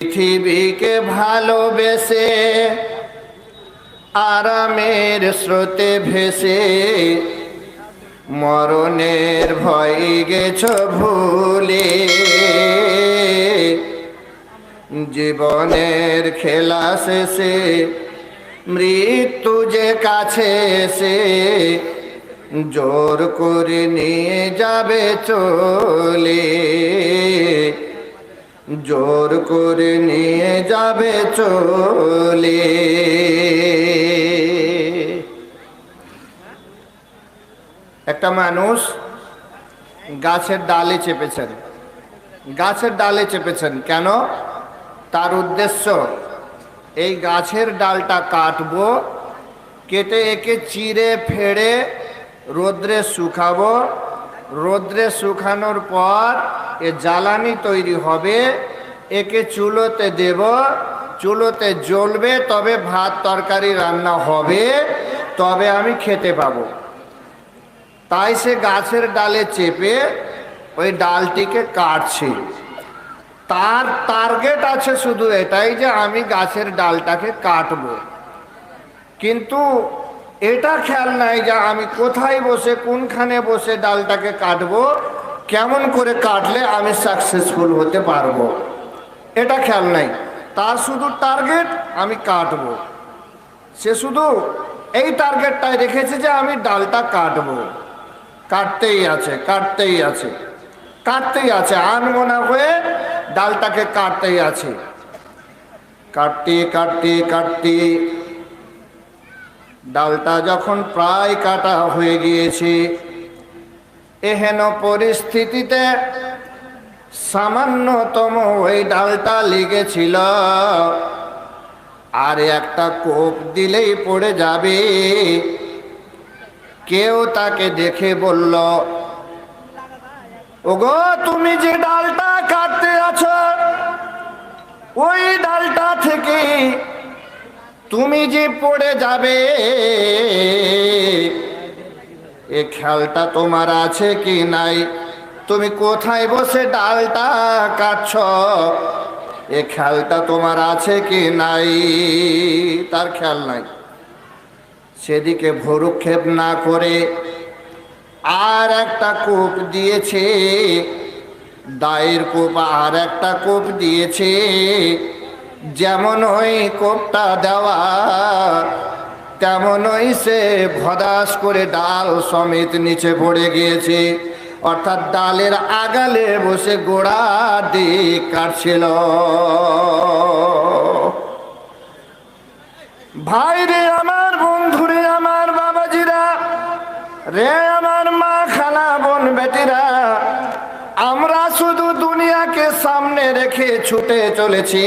পৃথিবীকে ভালোবেসে আরামের স্রোতে ভেসে মরণের ভয় গেছ ভুলে। জীবনের খেলা শেষে মৃত্যু যে কাছে এসে জোর করে নিয়ে যাবে চলে, জোর করে নিয়ে যাবে চলে। একটা মানুষ গাছের ডালে চেপেছেন, গাছের ডালে চেপেছেন কেন? তার উদ্দেশ্য এই গাছের ডালটা কাটবো, কেটে একে চিরে ফেড়ে রোদ্রে শুকাবো, রোদ্রে শুকানোর পর এ জ্বালানি তৈরি হবে, একে চুলোতে দেব, চুলোতে জ্বলবে, তবে ভাত তরকারি রান্না হবে, তবে আমি খেতে পাবো। তাই সে গাছের ডালে চেপে ওই ডালটিকে কাটছে। তার টার্গেট আছে শুধু এটাই যে আমি গাছের ডালটাকে কাটবো, কিন্তু এটা খেয়াল নাই যে আমি কোথায় বসে কোনখানে বসে ডালটাকে কাটবো, কেমন করে কাটলে আমি সাকসেসফুল হতে পারবো, এটা খেয়াল নাই। তার শুধু টার্গেট আমি কাটবো, সে শুধু এই টার্গেটটাই রেখেছে যে আমি ডালটা কাটবো। কাটতেই আছে, কাটতেই আছে, কাটতেই আছে, আনমনা হয়ে ডালটাকে কাটতেই আছে। কাটতে কাটতে কাটতে ডালটা যখন প্রায় কাটা হয়ে গিয়েছে, এহেন পরিস্থিতিতে সামান্যতম ওই ডালটা লেগেছিল, আর একটা কোপ দিলেই পড়ে যাবে। কেউ তাকে দেখে বলল, ওগো তুমি যে ডালটা কাটতে আছো, ওই ডালটা থেকে তুমি যে পড়ে যাবে, এ খেয়ালটা তোমার আছে কি নাই? তুমি কোথায় বসে ডালটা কাটছ, এ খেয়ালটা তোমার আছে কি নাই? তার খেয়াল নাই। সেদিকে ভ্রুক্ষেপ না করে আর একটা কোপ দিয়েছে, দায়ের কোপ আর একটা কোপ দিয়েছে। যেমন ওই কোপটা দেওয়া, তেমনই সে ভদাস করে ডাল সমেত নিচে পড়ে গিয়েছে। অর্থাৎ ডালের আগালে বসে গোড়া দিক কাটছিল। ভাই রে আমার, বন্ধুরে আমার, বাবাজিরা রে আমার, মা খালা বোন বেটিরা, আমরা শুধু দুনিয়াকে সামনে রেখে ছুটে চলেছি,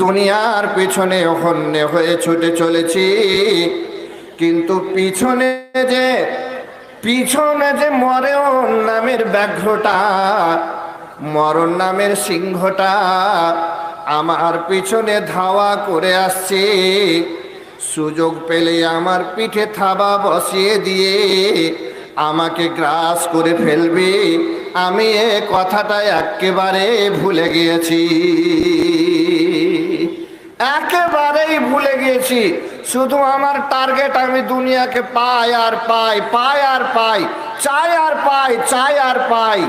দুনিয়ার পিছনে হন্যে হয়ে ছুটে চলেছি, কিন্তু পিছনে যে মরণ নামের ব্যাঘ্রটা, মরণ নামের সিংহটা আমার পিছনে ধাওয়া করে আসছে। সুযোগ পেলে আমার পিঠে থাবা বসিয়ে দিয়ে আমাকে গ্রাস করে ফেলবে। আমি এ কথাটা একেবারে ভুলে গিয়েছি, একেবারেই ভুলে গিয়েছি। শুধু আমার টার্গেট আমি দুনিয়াকে পাই আর পাই, পাই আর পাই, চাই আর পাই, চাই আর পাই।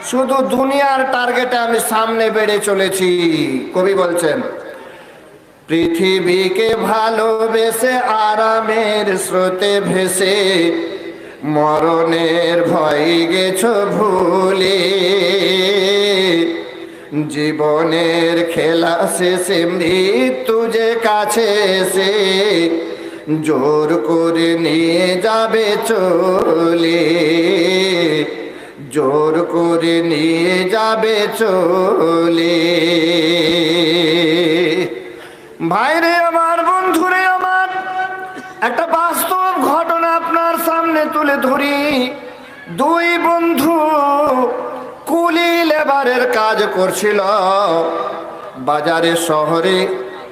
শুধু দুনিয়ার টার্গেটে আমি সামনে বেড়ে চলেছি। কবি বলছেন, পৃথিবীকে ভালোবেসে আরামের স্রোতে ভেসে মরণের ভয় গেছ ভুলে। জীবনের খেলা শেষে মৃত্যু যে কাছে এসে জোর করে নিয়ে যাবে চলে, জোর করে নিয়ে যাবে চলে। ভাইরে আমার, বন্ধুরে আমার, একটা বাস্তব ঘটনা আপনার সামনে তুলে ধরি। দুই বন্ধু কুলি লেবারের কাজ করছিল, বাজারে শহরে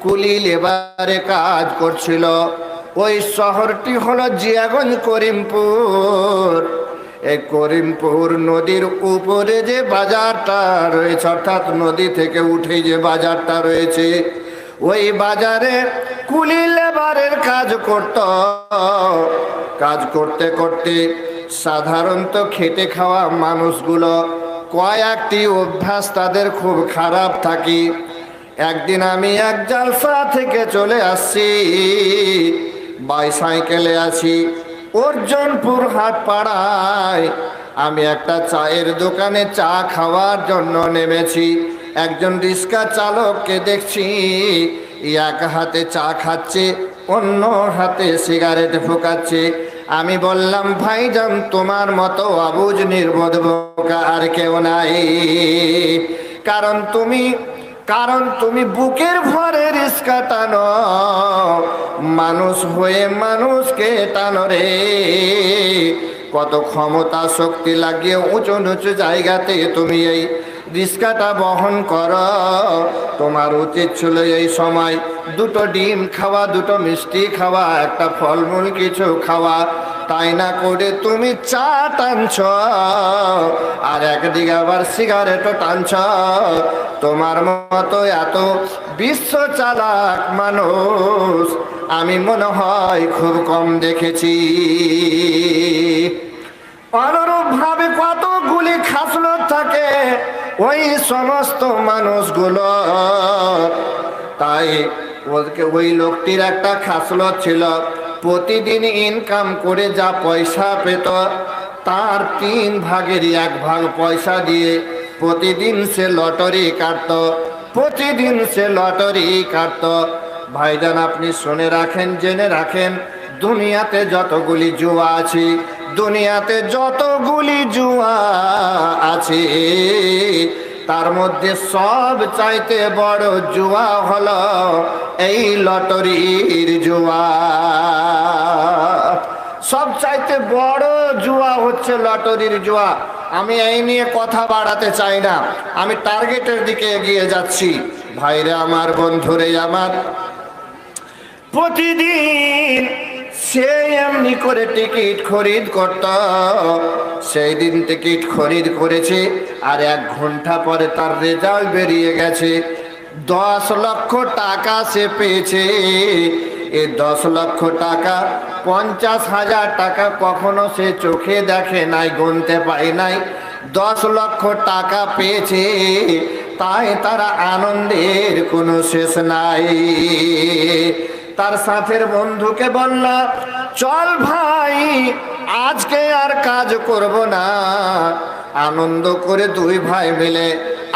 কুলি লেবারে কাজ করছিল। ওই শহরটি হলো জিয়াগঞ্জ করিমপুর। এই করিমপুর নদীর উপরে যে বাজারটা রয়েছে, অর্থাৎ নদী থেকে উঠে যে বাজারটা রয়েছে, ওই বাজারে কুলি লেবারের কাজ করত। কাজ করতে করতে সাধারণত খেটে খাওয়া মানুষগুলো কয়েকটি অভ্যাস তাদের খুব খারাপ থাকে। একদিন আমি এক জালসা থেকে চলে আসছি, বাইসাইকেলে আছি, অর্জনপুর হাট পাড়ায় আমি একটা চায়ের দোকানে চা খাওয়ার জন্য নেমেছি। একজন রিক্সা চালককে দেখছি এক হাতে চা খাচ্ছে, অন্য হাতে সিগারেট ফুকাচ্ছে। আমি বললাম, ভাইজান তোমার মতো অবুঝ নির্বোধ বোকা আর কেউ নাই, কারণ তুমি বুকের ভরে রিক্সা টানো, মানুষ হয়ে মানুষকে টানো রে। কত ক্ষমতা শক্তি লাগিয়ে উঁচু নিচু জায়গাতে তুমি এই রিক্সাটা বহন করো। তোমার উচিত ছিল এই সময় দুটো ডিম খাওয়া, দুটো মিষ্টি খাওয়া, একটা ফলমূল কিছু খাওয়া। তাই না করে তুমি চা টানছ, আর একদিকে আবার সিগারেটও টানছ। তোমার মতো এত বিশ্ব চালাক মানুষ আমি মনে হয় খুব কম দেখেছি। অনুরূপ ভাবে কতগুলি খাসলত থাকে ওই সমস্ত মানুষগুলো। তাই ওই লোকটির একটা খাসলত ছিল, প্রতিদিন ইনকাম করে যা পয়সা পেত তার 3 ভাগের 1 ভাগ পয়সা দিয়ে প্রতিদিন সে লটারি কাটত, প্রতিদিন সে লটারি কাটত। ভাইজান আপনি শুনে রাখেন, জেনে রাখেন, দুনিয়াতে যতগুলি জুয়া আছে, দুনিয়াতে যতগুলি জুয়া আছে, তার মধ্যে সব চাইতে বড় জুয়া হলো এই লটারির জুয়া। সব চাইতে বড় জুয়া হচ্ছে লটারির জুয়া। আমি এই নিয়ে কথা বাড়াতে চাই না, আমি টার্গেটের দিকে এগিয়ে যাচ্ছি। ভাইরে আমার, বন্ধুরে আমার, প্রতিদিন সে এমনি করে টিকিট খরিদ করত। সেই দিন টিকিট খরিদ করেছে, আর 1 ঘন্টা পরে তার রেজাল্ট বেরিয়ে গেছে। 10 লক্ষ টাকা সে পেয়েছে। এই 10 লক্ষ টাকা 50,000 টাকা কখনো সে চোখে দেখে নাই, গুনতে পায় নাই। 10 লক্ষ টাকা পেয়েছে, তাই তারা আনন্দের কোনো শেষ নাই। তার সাথের বন্ধুকে বলল, চল ভাই আজকে আর কাজ করব না, আনন্দ করে 2 ভাই মিলে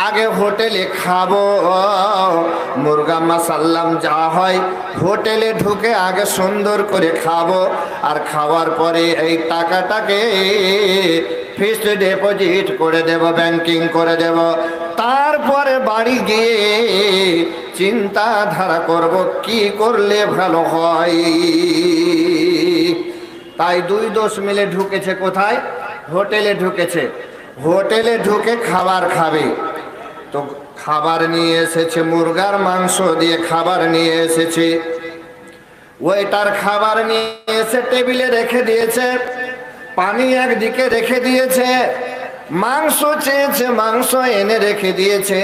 আগে হোটেলে খাবো। মুরগা মাসাল্লাম যা হয় হোটেলে ঢুকে আগে সুন্দর করে খাবো, আর খাওয়ার পরে এই টাকাটাকে ফিক্সড ডিপোজিট করে দেব, ব্যাংকিং করে দেব। তারপরে বাড়ি গিয়ে চিন্তাধারা করব কি করলে ভালো হয়। তাই 2 দোষ মিলে ঢুকেছে কোথায়? হোটেলে ঢুকেছে। হোটেলে ঢুকে খাবার খাবে, তো খাবার নিয়ে এসেছে, মুরগার মাংস দিয়ে খাবার নিয়ে এসেছে। ওয়েটার খাবার নিয়ে এসে টেবিলে রেখে দিয়েছে, পানি একদিকে রেখে দিয়েছে, মাংস চেয়েছে, মাংস এনে রেখে দিয়েছে।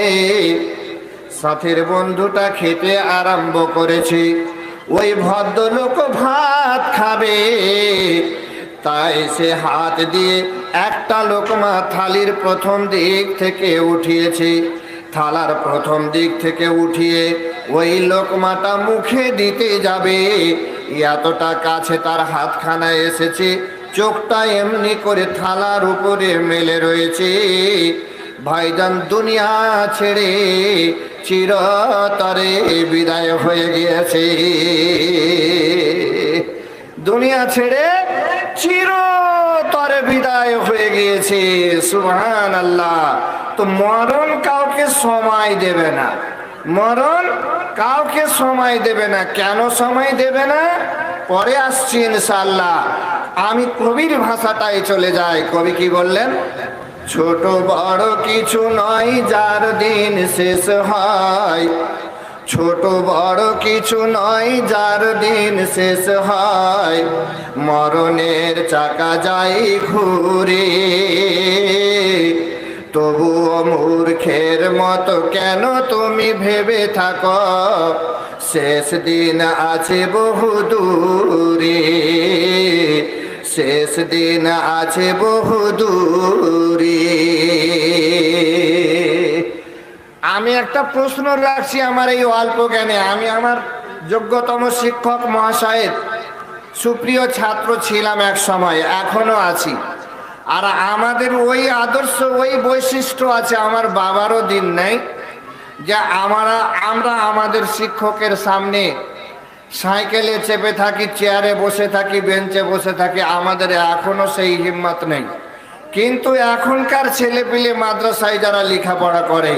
সাথীর বন্ধুটা খেতে আরম্ভ করেছে। ওই ভদ্রলোক ভাত খাবে, তাই সে হাত দিয়ে একটা লোকমা থালির প্রথম দিক থেকে উঠিয়েছে। থালার প্রথম দিক থেকে উঠিয়ে ওই লোকমাটা মুখে দিতে যাবে, এতটা কাছে তার হাতখানা এসেছে, চোখটা এমনি করে থালার উপরে মেলে রয়েছে। ভাইজান দুনিয়া ছেড়ে চিরতরে বিদায় হয়ে গিয়েছে। দুনিয়া ছেড়ে চিরতরে বিদায় হয়ে গিয়েছে। সুবহানাল্লাহ। তো মরণ কাউকে সময় দেবে না, মরণ কাউকে সময় দেবে না। কেন সময় দেবে না পরে আসছি ইনশাআল্লাহ। আমি কবির ভাষাটাই চলে যাই। কবি কি বললেন? ছোট বড় কিছু নয়, যার দিন শেষ হয় ছোট বড় কিছু নয়, যার দিন শেষ হয় মরণের চাকা যাই ঘুরে। তবুও মূর্খের মতো কেন তুমি ভেবে থাকো শেষ দিন আছে বহু দূরে, শেষ দিন আছে বহু দূরে। আমি একটা প্রশ্ন রাখছি আমার এই অল্প জ্ঞানে। আমি আমার যোগ্যতম শিক্ষক মহাশয়ের সুপ্রিয় ছাত্র ছিলাম এক সময়, এখনো আছি। আর আমাদের ওই আদর্শ ওই বৈশিষ্ট্য আছে, আমার বাবারও দিন নেই যে আমরা আমাদের শিক্ষকের সামনে সাইকেলে চেপে থাকি, চেয়ারে বসে থাকি, বেঞ্চে বসে থাকি। আমাদের এখনো সেই হিম্মত নেই। কিন্তু এখনকার ছেলেপিলে মাদ্রাসায় যারা লেখাপড়া করে,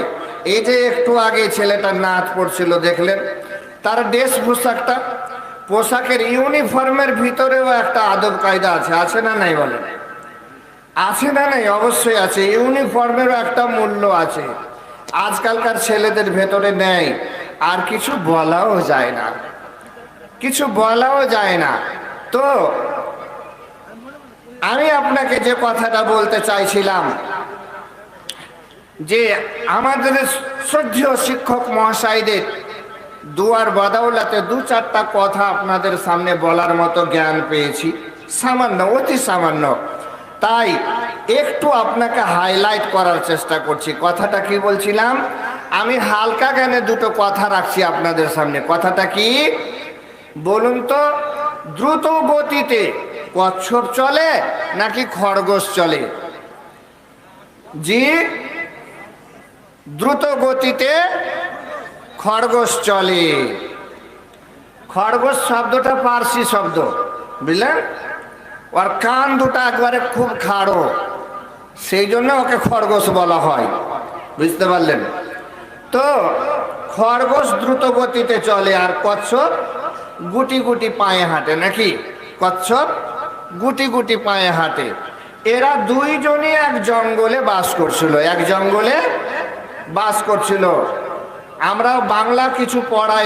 এই যে একটু আগে ছেলেটা নাচ পড়ছিল দেখলেন, তার ড্রেস পোশাকটা, পোশাকের ইউনিফর্মের ভিতরেও একটা আদব কায়দা আছে, আছে না নাই বলেন? আছে না নাই? অবশ্যই আছে। ইউনিফর্মেরও একটা মূল্য আছে, আজকালকার ছেলেদের ভেতরে নেই। আর কিছু বলাও যায় না, কিছু বলাও যায় না। তো আমি আপনাকে যে কথাটা বলতে চাইছিলাম যে আমাদের শ্রদ্ধেয় শিক্ষক মহাশয়দের দুয়ার বদাউলাতে দু চারটা কথা আপনাদের সামনে বলার মতো জ্ঞান পেয়েছি, সামান্য, অতি সামান্য। তাই একটু আপনাকে হাইলাইট করার চেষ্টা করছি। কথাটা কি বলছিলাম? আমি হালকা জ্ঞানে দুটো কথা রাখছি আপনাদের সামনে। কথাটা কি বলুন তো? দ্রুত গতিতে কচ্ছপ চলে নাকি খরগোশ চলে? জি, দ্রুত গতিতে খরগোশ চলে। খরগোশ শব্দটা পার্সি শব্দ, বুঝলেন? ওর কান দুটো একবারে খুব খাড়ো, সেই জন্য ওকে খরগোশ বলা হয়, বুঝতে পারলেন? তো খরগোশ দ্রুত গতিতে চলে আর কচ্ছপ গুটি গুটি পায়ে হাঁটে, নাকি? কচ্ছপ গুটি গুটি পায়ে হাঁটে। এরা দুইজনই এক জঙ্গলে বাস করছিল, এক জঙ্গলে বাস করছিল। আমরা বাংলা কিছু পড়াই,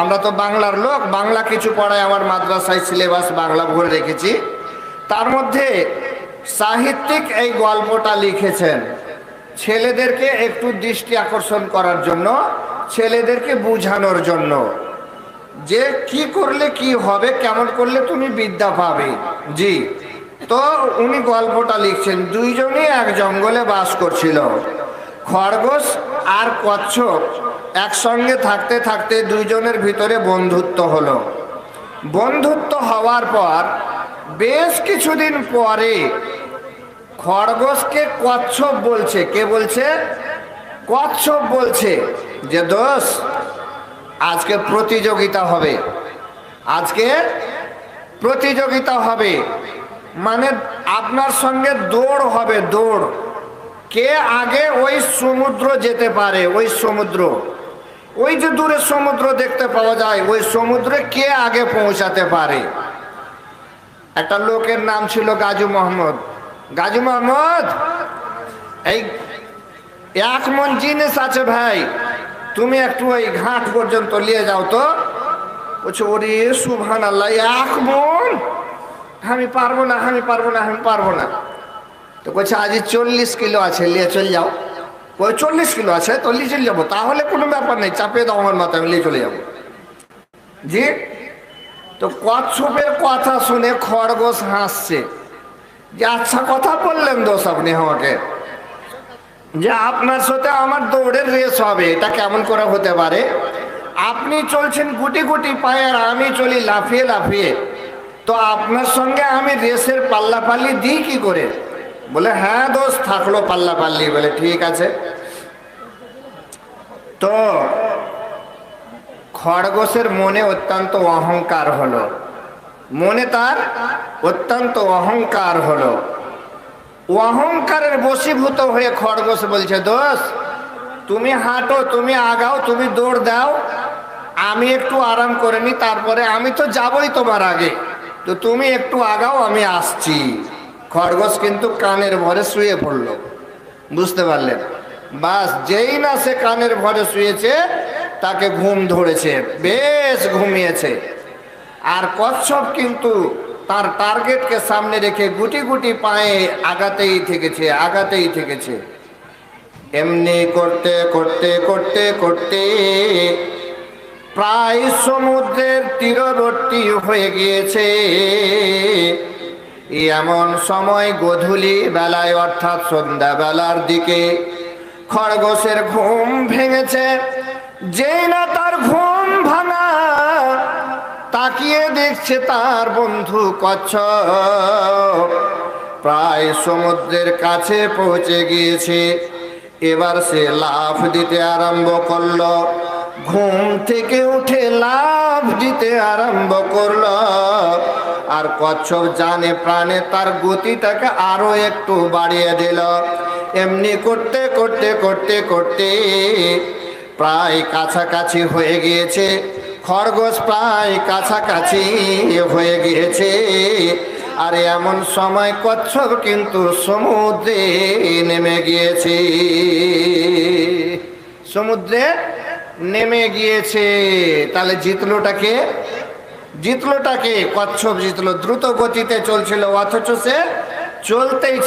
আমরা তো বাংলার লোক, বাংলা কিছু পড়াই, আমার মাদ্রাসায় সিলেবাস বাংলা ভরে রেখেছি। তার মধ্যে সাহিত্যিক এই গল্পটা লিখেছেন ছেলেদেরকে একটু দৃষ্টি আকর্ষণ করার জন্য, ছেলেদেরকে বুঝানোর জন্য যে কি করলে কি হবে, কেমন করলে তুমি বিদ্যা পাবে। জি, তো উনি গল্পটা লিখছেন। দুইজনই এক জঙ্গলে বাস করছিল। খরগোশ আর কচ্ছপ একসঙ্গে থাকতে থাকতে দুইজনের ভিতরে বন্ধুত্ব হলো। বন্ধুত্ব হওয়ার পর বেশ কিছুদিন পরে খরগোশকে কচ্ছপ বলছে, কে বলছে? কচ্ছপ বলছে যে দোষ, আজকে প্রতিযোগিতা হবে, আজকে প্রতিযোগিতা হবে, মানে আপনার সঙ্গে দৌড় হবে, দৌড়। কে আগে ওই সমুদ্র যেতে পারে, ওই সমুদ্র, ওই যে দূরে সমুদ্র দেখতে পাওয়া যায়, ওই সমুদ্রে কে আগে পৌঁছাতে পারে। একটা লোকের নাম ছিল গাজী মোহাম্মদ। গাজী মোহাম্মদ, এই 1 মন জিনিস আছে ভাই, তুমি একটু ওই ঘাট পর্যন্ত নিয়ে যাও তো। বলছে ওরে সুবহানাল্লাহ, 1 মন? আমি পারবো না, আমি পারবো না, আমি পারবো না। তো বলছে আজ 40 কিলো আছে, নিয়ে চলে যাও। ওই 40 কিলো আছে তো নিয়ে চলে যাবো, তাহলে কোনো ব্যাপার নেই, চাপিয়ে দাও আমার মাথায়, আমি নিয়ে চলে যাবো। জি, তো কচ্ছপের কথা শুনে খরগোশ হাসছে যে আচ্ছা কথা বললেন দোষ আপনি আমাকে, যে আপনার সাথে আমার দৌড়ের রেস হবে, এটা কেমন করে হতে পারে? আপনি চলছেন গুটি গুটি পায়ে আর আমি চলি লাফিয়ে লাফিয়ে, তো আপনার সঙ্গে আমি রেসের পাল্লাপাল্লি দিই কি করে? বলে হ্যাঁ দোষ, থাকলো পাল্লাপাল্লি। বলে ঠিক আছে। তো খরগোশের মনে অত্যন্ত অহংকার হলো, মনে তার অত্যন্ত অহংকার হলো। অহংকারের বশীভূত হয়ে খরগোশ বলছে দোষ, তুমি হাঁটো, তুমি আগাও, তুমি দৌড় দাও, আমি একটু আরাম করে নি, তারপরে আমি তো যাবই তোমার আগে, তো তুমি একটু আগাও, আমি আসছি। খরগোশ কিন্তু কানের ভরে শুয়ে পড়ল, বুঝতে পারলেন? বাস যেই না সে কানের ভরে শুয়েছে, তাকে ঘুম ধরেছে, বেশ ঘুমিয়েছে। আর কচ্ছপ কিন্তু তার টার্গেটকে সামনে রেখে গুটি গুটি পায়ে আগাতেই থেকেছে। এমনি করতে করতে করতে করতে প্রায় সমুদ্রের তীরবর্তী হয়ে গিয়েছে। এমন সময় গোধূলি বেলায় অর্থাৎ সন্ধ্যা বেলার দিকে খরগোশের ঘুম ভেঙেছে। যেই না তার ঘুম ভাঙা, তাকিয়ে দেখছে তার বন্ধু কচ্ছপ প্রায় সমুদ্রের কাছে পৌঁছে গিয়েছে। এবার সে লাফ দিতে আরম্ভ করলো, ঘুম থেকে উঠে লাফ দিতে আরম্ভ করলো। আর কচ্ছপ জানে প্রাণে তার গতিটাকে আরো একটু বাড়িয়ে দিল। এমনি করতে করতে করতে করতে প্রায় কাছাকাছি হয়ে গিয়েছে। খরগোশ প্রায় কাছাকাছি হয়ে গিয়েছে। আর এমন সময় কচ্ছপ কিন্তু সমুদ্রে নেমে গিয়েছে, সমুদ্রে নেমে গিয়েছে। তাহলে জিতলোটাকে কচ্ছপ জিতলো। দ্রুত গতিতে চলছিল, অথচ সে চলতেই ছিল।